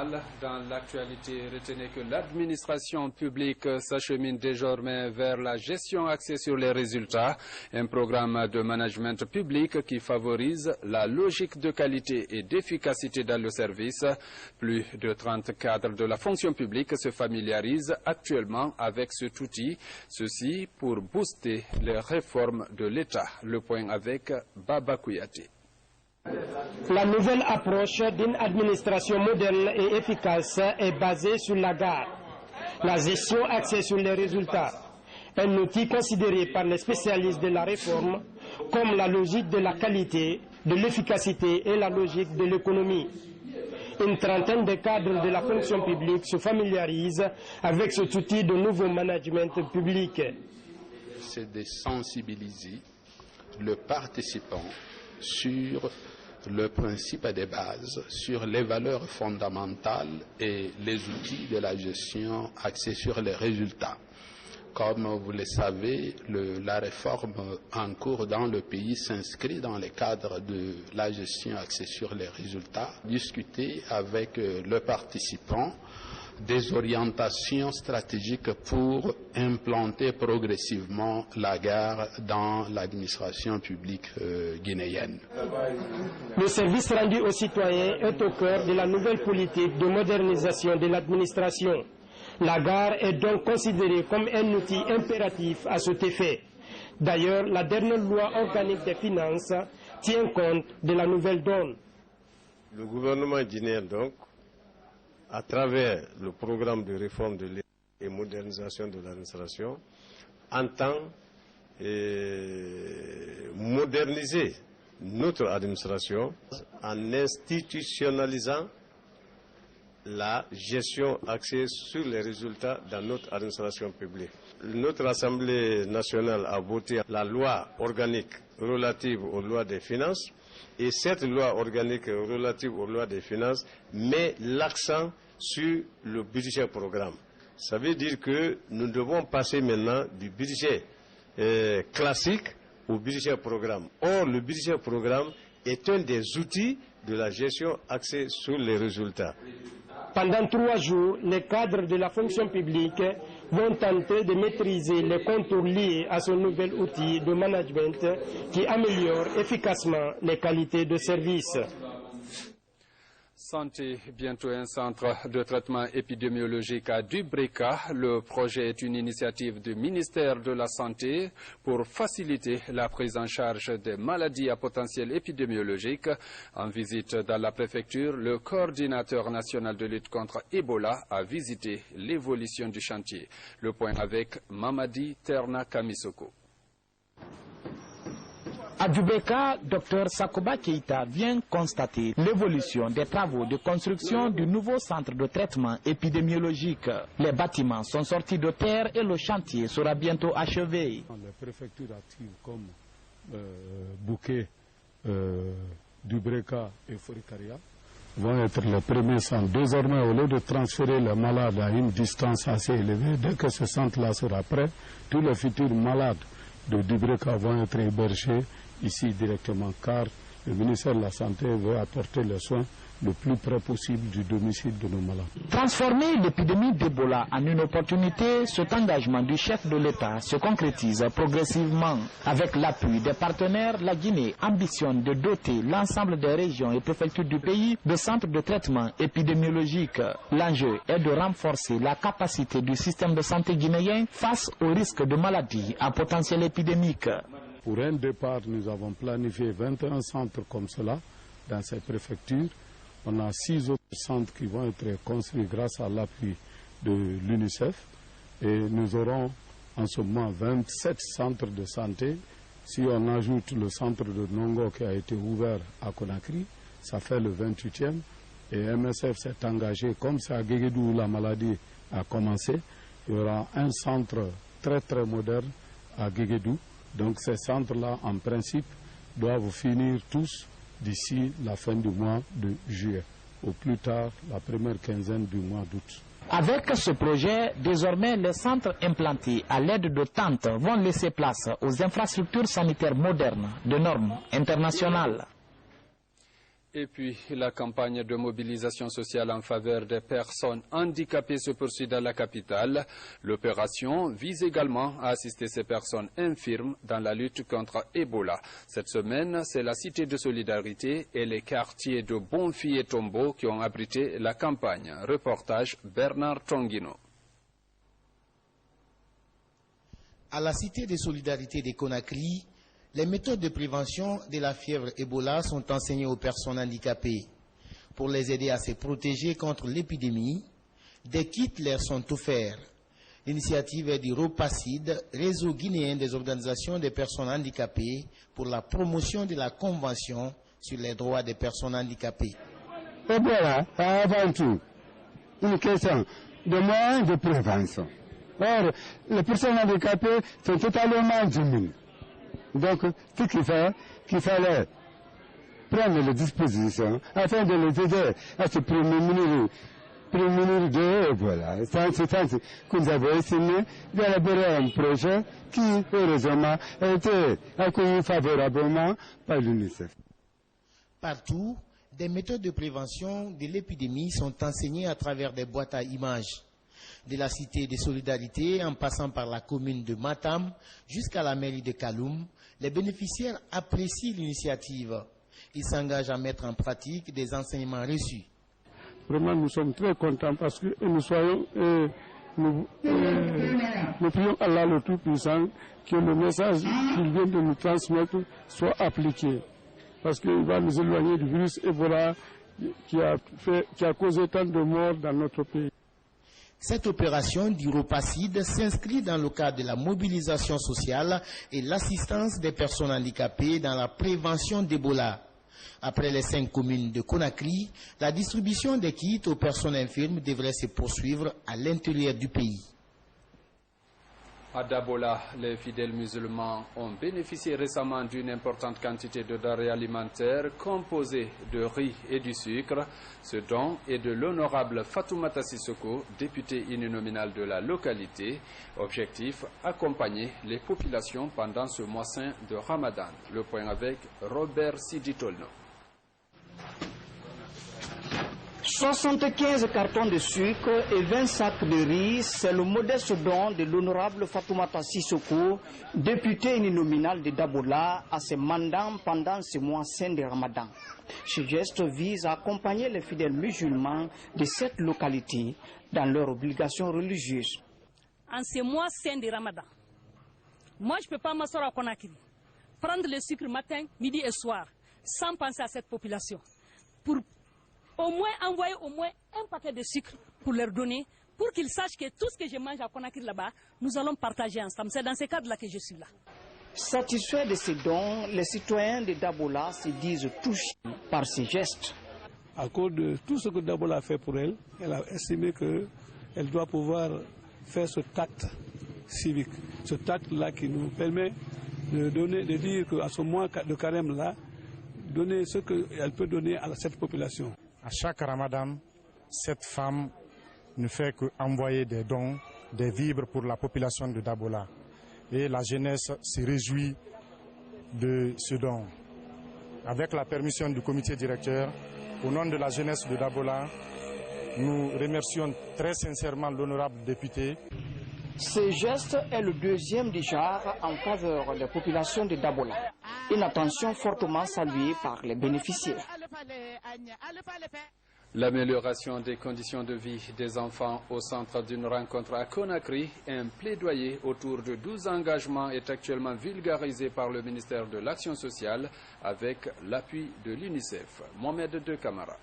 nationale. Dans l'actualité, retenez que l'administration publique s'achemine désormais vers la gestion axée sur les résultats, un programme de management public qui favorise la logique de qualité et d'efficacité dans le service. Plus de 30 cadres de la fonction publique se familiarisent actuellement avec cet outil, ceci pour booster les réformes de l'État. Le point avec Baba Kouyaté. La nouvelle approche d'une administration moderne et efficace est basée sur la GAR, la gestion axée sur les résultats, un outil considéré par les spécialistes de la réforme comme la logique de la qualité, de l'efficacité et la logique de l'économie. Une trentaine de cadres de la fonction publique se familiarisent avec cet outil de nouveau management public. C'est de sensibiliser le participant sur le principe des bases, sur les valeurs fondamentales et les outils de la gestion axés sur les résultats. Comme vous le savez, la réforme en cours dans le pays s'inscrit dans le cadre de la gestion axée sur les résultats. Discuter avec le participant des orientations stratégiques pour implanter progressivement la GAR dans l'administration publique guinéenne. Le service rendu aux citoyens est au cœur de la nouvelle politique de modernisation de l'administration. La GAR est donc considérée comme un outil impératif à cet effet. D'ailleurs, la dernière loi organique des finances tient compte de la nouvelle donne. Le gouvernement guinéen, donc, à travers le programme de réforme de l'État et modernisation de l'administration, entend moderniser notre administration en institutionnalisant la gestion axée sur les résultats dans notre administration publique. Notre Assemblée nationale a voté la loi organique relative aux lois des finances, et cette loi organique relative aux lois des finances met l'accent sur le budget programme. Ça veut dire que nous devons passer maintenant du budget classique au budget programme. Or, le budget programme est un des outils de la gestion axée sur les résultats. Pendant 3 jours, les cadres de la fonction publique vont tenter de maîtriser les contours liés à ce nouvel outil de management qui améliore efficacement les qualités de service. Santé, bientôt un centre de traitement épidémiologique à Dubreka. Le projet est une initiative du ministère de la Santé pour faciliter la prise en charge des maladies à potentiel épidémiologique. En visite dans la préfecture, le coordinateur national de lutte contre Ebola a visité l'évolution du chantier. Le point avec Mamadi Terna Kamisoko. À Djoubeka, Dr Sakoba Keita vient constater l'évolution des travaux de construction du nouveau centre de traitement épidémiologique. Les bâtiments sont sortis de terre et le chantier sera bientôt achevé. Les préfectures actives comme Bouquet, Djoubeka et Forikaria vont être les premiers centres. Désormais, au lieu de transférer les malades à une distance assez élevée, dès que ce centre-là sera prêt, tous les futurs malades de Djoubeka vont être hébergés ici directement, car le ministère de la Santé veut apporter les soins le plus près possible du domicile de nos malades. Transformer l'épidémie d'Ebola en une opportunité, cet engagement du chef de l'État se concrétise progressivement. Avec l'appui des partenaires, la Guinée ambitionne de doter l'ensemble des régions et préfectures du pays de centres de traitement épidémiologique. L'enjeu est de renforcer la capacité du système de santé guinéen face aux risques de maladies à potentiel épidémique. Pour un départ, nous avons planifié 21 centres comme cela dans ces préfectures. On a 6 autres centres qui vont être construits grâce à l'appui de l'UNICEF. Et nous aurons en ce moment 27 centres de santé. Si on ajoute le centre de Nongo qui a été ouvert à Conakry, ça fait le 28e. Et MSF s'est engagé, comme c'est à Guéguédou où la maladie a commencé, il y aura un centre très très moderne à Guéguédou. Donc ces centres-là, en principe, doivent finir tous d'ici la fin du mois de juillet, au plus tard la première quinzaine du mois d'août. Avec ce projet, désormais les centres implantés à l'aide de tentes vont laisser place aux infrastructures sanitaires modernes de normes internationales. Et puis, la campagne de mobilisation sociale en faveur des personnes handicapées se poursuit dans la capitale. L'opération vise également à assister ces personnes infirmes dans la lutte contre Ebola. Cette semaine, c'est la Cité de Solidarité et les quartiers de Bonfi et Tombo qui ont abrité la campagne. Reportage Bernard Tonguino. À la Cité de Solidarité de Conakry, les méthodes de prévention de la fièvre Ebola sont enseignées aux personnes handicapées. Pour les aider à se protéger contre l'épidémie, des kits leur sont offerts. L'initiative est du ROPACID, réseau guinéen des organisations des personnes handicapées, pour la promotion de la Convention sur les droits des personnes handicapées. Ebola est avant tout une question de moyens de prévention. Or, les personnes handicapées sont totalement diminuées. Donc, ce qui fait qu'il fallait prendre les dispositions afin de les aider à se prémunir de Ebola. C'est en ce sens que nous avons estimé d'élaborer un projet qui, heureusement, a été accueilli favorablement par l'UNICEF. Partout, des méthodes de prévention de l'épidémie sont enseignées à travers des boîtes à images. De la Cité de Solidarité, en passant par la commune de Matam jusqu'à la mairie de Kaloum, les bénéficiaires apprécient l'initiative. Ils s'engagent à mettre en pratique des enseignements reçus. Vraiment, nous sommes très contents parce que nous prions Allah le Tout-Puissant que le message qu'il vient de nous transmettre soit appliqué. Parce qu'il va nous éloigner du virus Ebola qui a causé tant de morts dans notre pays. Cette opération du ROPACID s'inscrit dans le cadre de la mobilisation sociale et l'assistance des personnes handicapées dans la prévention d'Ebola. Après les 5 communes de Conakry, la distribution des kits aux personnes infirmes devrait se poursuivre à l'intérieur du pays. À Dabola, les fidèles musulmans ont bénéficié récemment d'une importante quantité de denrées alimentaires composées de riz et du sucre. Ce don est de l'honorable Fatoumata Sissoko, députée uninominale de la localité. Objectif, accompagner les populations pendant ce mois saint de Ramadan. Le point avec Robert Siditolno. 75 cartons de sucre et 20 sacs de riz, c'est le modeste don de l'honorable Fatoumata Sissoko, députée uninominale de Dabola, à ses mandants pendant ce mois saint de Ramadan. Ce geste vise à accompagner les fidèles musulmans de cette localité dans leurs obligations religieuses. En ce mois saint de Ramadan, moi je ne peux pas m'asseoir à Conakry, prendre le sucre matin, midi et soir, sans penser à cette population, pour au moins envoyer au moins un paquet de sucre pour leur donner, pour qu'ils sachent que tout ce que je mange à Conakry là-bas, nous allons partager ensemble. C'est dans ce cadre-là que je suis là. Satisfaits de ces dons, les citoyens de Dabola se disent touchés par ces gestes. À cause de tout ce que Dabola a fait pour elle, elle a estimé qu'elle doit pouvoir faire ce tact civique, ce tact-là qui nous permet de dire qu'à ce mois de carême-là, donner ce qu'elle peut donner à cette population. À chaque Ramadan, cette femme ne fait qu'envoyer des dons, des vivres pour la population de Dabola. Et la jeunesse se réjouit de ce don. Avec la permission du comité directeur, au nom de la jeunesse de Dabola, nous remercions très sincèrement l'honorable député. Ce geste est le deuxième du genre en faveur des populations de Dabola. Une attention fortement saluée par les bénéficiaires. L'amélioration des conditions de vie des enfants au centre d'une rencontre à Conakry, un plaidoyer autour de 12 engagements est actuellement vulgarisé par le ministère de l'Action sociale avec l'appui de l'UNICEF. Mohamed De Camara.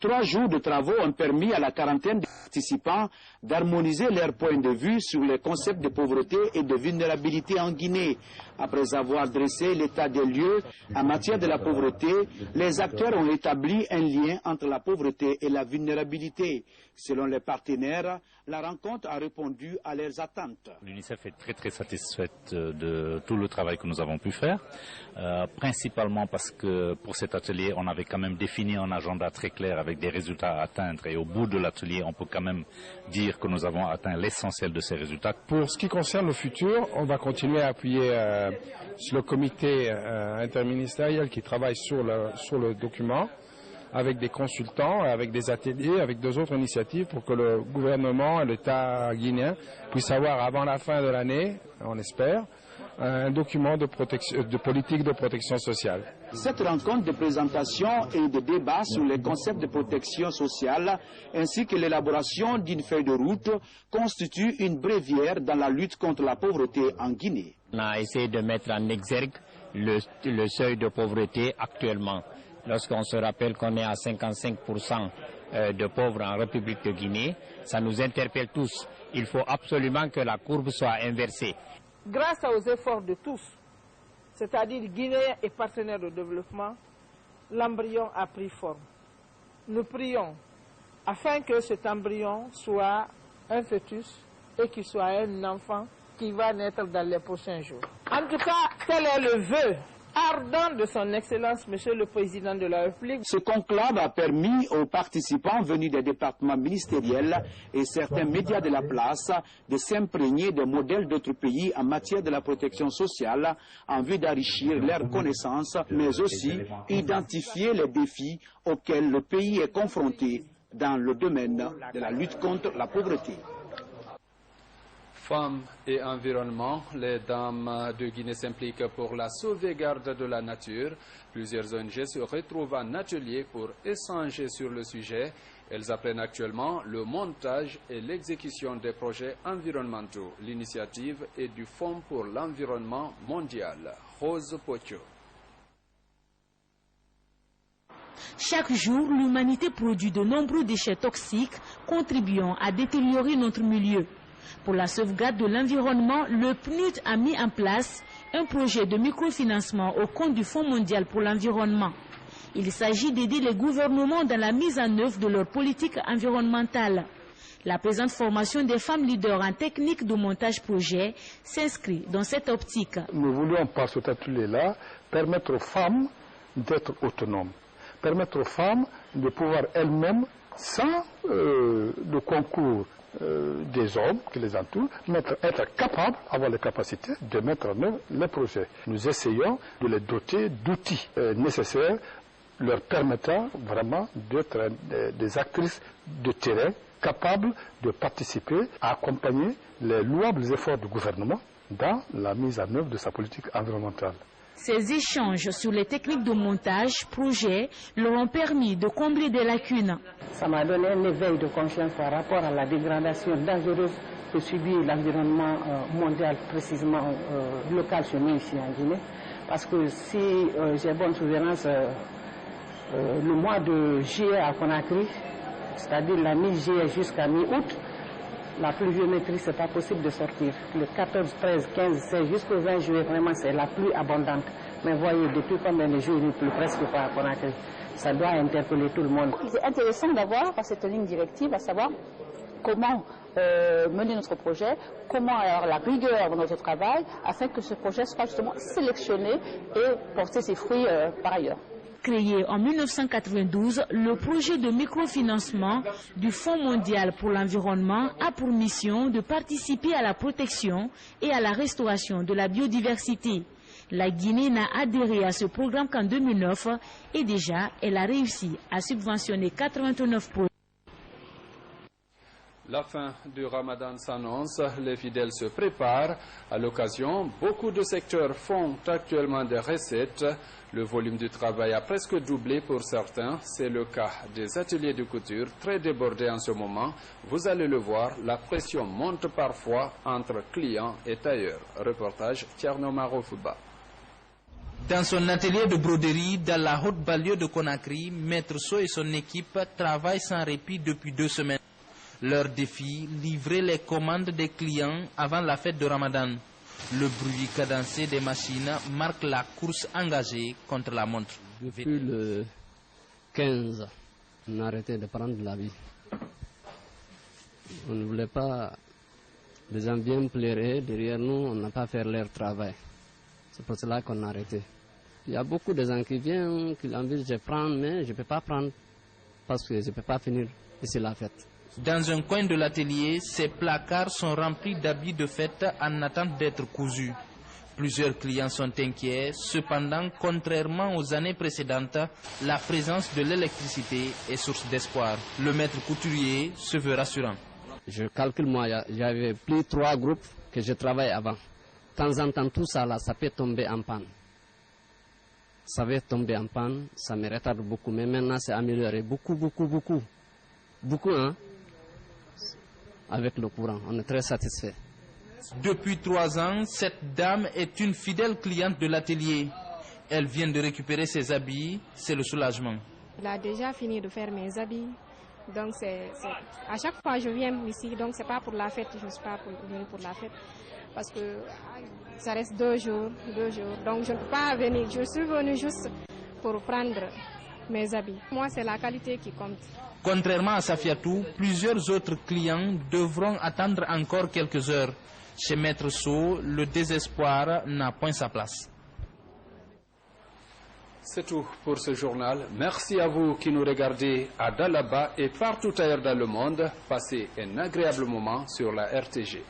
3 jours de travaux ont permis à la quarantaine de participants d'harmoniser leur point de vue sur les concepts de pauvreté et de vulnérabilité en Guinée. Après avoir dressé l'état des lieux en matière de la pauvreté, les acteurs ont établi un lien entre la pauvreté et la vulnérabilité. Selon les partenaires, la rencontre a répondu à leurs attentes. L'UNICEF est très satisfaite de tout le travail que nous avons pu faire, principalement parce que pour cet atelier, on avait quand même défini un agenda très clair avec des résultats à atteindre et au bout de l'atelier, on peut quand même dire que nous avons atteint l'essentiel de ces résultats. Pour ce qui concerne le futur, on va continuer à appuyer le comité interministériel qui travaille sur le document, avec des consultants, avec des ateliers, avec deux autres initiatives pour que le gouvernement et l'État guinéen puissent avoir avant la fin de l'année, on espère, un document de politique de protection sociale. Cette rencontre de présentation et de débat sur les concepts de protection sociale ainsi que l'élaboration d'une feuille de route constitue une bréviaire dans la lutte contre la pauvreté en Guinée. On a essayé de mettre en exergue le seuil de pauvreté actuellement. Lorsqu'on se rappelle qu'on est à 55% de pauvres en République de Guinée, ça nous interpelle tous. Il faut absolument que la courbe soit inversée. Grâce aux efforts de tous, c'est-à-dire Guinéens et partenaires de développement, l'embryon a pris forme. Nous prions afin que cet embryon soit un fœtus et qu'il soit un enfant qui va naître dans les prochains jours. En tout cas, tel est le vœu ardent de son Excellence, Monsieur le Président de la République. Ce conclave a permis aux participants venus des départements ministériels et certains médias de la place de s'imprégner des modèles d'autres pays en matière de la protection sociale en vue d'enrichir leurs connaissances, mais aussi identifier les défis auxquels le pays est confronté dans le domaine de la lutte contre la pauvreté. Femmes et environnement, les dames de Guinée s'impliquent pour la sauvegarde de la nature. Plusieurs ONG se retrouvent en atelier pour échanger sur le sujet. Elles apprennent actuellement le montage et l'exécution des projets environnementaux. L'initiative est du Fonds pour l'environnement mondial. Rose Pocho. Chaque jour, l'humanité produit de nombreux déchets toxiques contribuant à détériorer notre milieu. Pour la sauvegarde de l'environnement, le PNUD a mis en place un projet de microfinancement au compte du Fonds mondial pour l'environnement. Il s'agit d'aider les gouvernements dans la mise en œuvre de leur politique environnementale. La présente formation des femmes leaders en technique de montage projet s'inscrit dans cette optique. Nous voulions par cet atelier-là permettre aux femmes d'être autonomes, permettre aux femmes de pouvoir elles-mêmes, sans le concours des hommes qui les entourent, être capables, avoir les capacités de mettre en œuvre les projets. Nous essayons de les doter d'outils nécessaires leur permettant vraiment d'être des actrices de terrain capables de participer à accompagner les louables efforts du gouvernement dans la mise en œuvre de sa politique environnementale. Ces échanges sur les techniques de montage, projet, leur ont permis de combler des lacunes. Ça m'a donné un éveil de conscience par rapport à la dégradation dangereuse que subit l'environnement mondial, précisément local chez nous ici en Guinée. Parce que si j'ai bonne souvenance, le mois de juillet à Conakry, c'est-à-dire la mi-juillet jusqu'à mi-août, la pluviométrie, ce n'est pas possible de sortir. Le 14, 13, 15, 16, jusqu'au 20 juillet, vraiment, c'est la pluie abondante. Mais voyez, depuis combien de jours il ne pleut presque pas à Conakry. Ça doit interpeller tout le monde. C'est intéressant d'avoir cette ligne directive, à savoir comment mener notre projet, comment avoir la rigueur dans notre travail, afin que ce projet soit justement sélectionné et porter ses fruits par ailleurs. Créé en 1992, le projet de microfinancement du Fonds mondial pour l'environnement a pour mission de participer à la protection et à la restauration de la biodiversité. La Guinée n'a adhéré à ce programme qu'en 2009 et déjà elle a réussi à subventionner 89 projets. La fin du Ramadan s'annonce, les fidèles se préparent. À l'occasion, beaucoup de secteurs font actuellement des recettes. Le volume du travail a presque doublé pour certains. C'est le cas des ateliers de couture, très débordés en ce moment. Vous allez le voir, la pression monte parfois entre clients et tailleurs. Reportage Tierno Maro Fouba. Dans son atelier de broderie, dans la haute banlieue de Conakry, Maître So et son équipe travaillent sans répit depuis 2 semaines. Leur défi, livrer les commandes des clients avant la fête de Ramadan. Le bruit cadencé des machines marque la course engagée contre la montre. Depuis le 15, on a arrêté de prendre la vie. On ne voulait pas, les gens viennent pleurer derrière nous, on n'a pas fait leur travail. C'est pour cela qu'on a arrêté. Il y a beaucoup de gens qui viennent, qui ont envie de prendre, mais je ne peux pas prendre parce que je ne peux pas finir ici la fête. Dans un coin de l'atelier, ces placards sont remplis d'habits de fête en attente d'être cousus. Plusieurs clients sont inquiets. Cependant, contrairement aux années précédentes, la présence de l'électricité est source d'espoir. Le maître couturier se veut rassurant. Je calcule, moi, j'avais plus 3 groupes que je travaillais avant. De temps en temps, tout ça, là, ça peut tomber en panne. Ça va tomber en panne, ça me retarde beaucoup. Mais maintenant, c'est amélioré beaucoup. Beaucoup, hein, avec le courant. On est très satisfait. Depuis 3 ans, cette dame est une fidèle cliente de l'atelier. Elle vient de récupérer ses habits, c'est le soulagement. Il a déjà fini de faire mes habits. Donc à chaque fois je viens ici, donc c'est pas pour la fête, je ne suis pas venue pour la fête. Parce que ça reste 2 jours. Donc je ne peux pas venir, je suis venue juste pour prendre mes habits. Moi c'est la qualité qui compte. Contrairement à Safiatou, plusieurs autres clients devront attendre encore quelques heures. Chez Maître So, le désespoir n'a point sa place. C'est tout pour ce journal. Merci à vous qui nous regardez à Dalaba et partout ailleurs dans le monde. Passez un agréable moment sur la RTG.